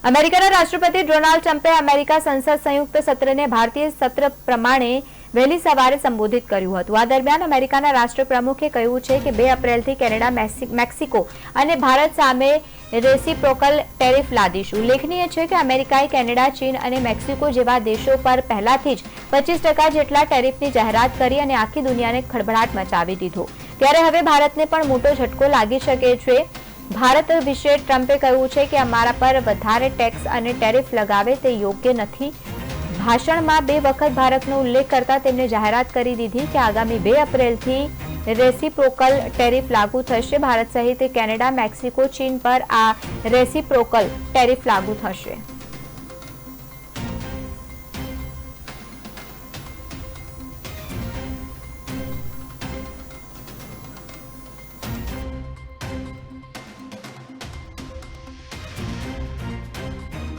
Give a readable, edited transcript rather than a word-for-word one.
અમેરિકાના રાષ્ટ્રપતિ ડોનાલ્ડ ટ્રમ્પે અમેરિકા સંસદ સંયુક્ત સત્રને ભારતીય સત્ર પ્રમાણે વહેલી સવારે સંબોધિત કર્યું હતું। આ દરમિયાન અમેરિકાના રાષ્ટ્રપ્રમુખે કહ્યું છે કે 2 એપ્રિલથી કેનેડા, મેક્સિકો અને ભારત સામે રેસિપ્રોકલ ટેરિફ લાદીશું। ઉલ્લેખનીય છે કે અમેરિકાએ કેનેડા, ચીન અને મેક્સિકો જેવા દેશો પર પહેલાથી જ 25% જેટલા ટેરિફની જાહેરાત કરી અને આખી દુનિયાને ખળભળાટ મચાવી દીધો। ત્યારે હવે ભારતને પણ મોટો ઝટકો લાગી શકે છે। ભારત વિશે ટ્રમ્પે કહ્યું છે કે અમારા પર વધારે ટેક્સ અને ટેરિફ લગાવે તે યોગ્ય નથી। ભાષણમાં 2 વખત ભારતનો ઉલ્લેખ કરતા તેમણે જાહેરાત કરી દીધી કે આગામી 2 એપ્રિલથી રેસિપ્રોકલ ટેરિફ લાગુ થશે। ભારત સહિત કેનેડા, મેક્સિકો, ચીન પર આ રેસિપ્રોકલ ટેરિફ લાગુ થશે।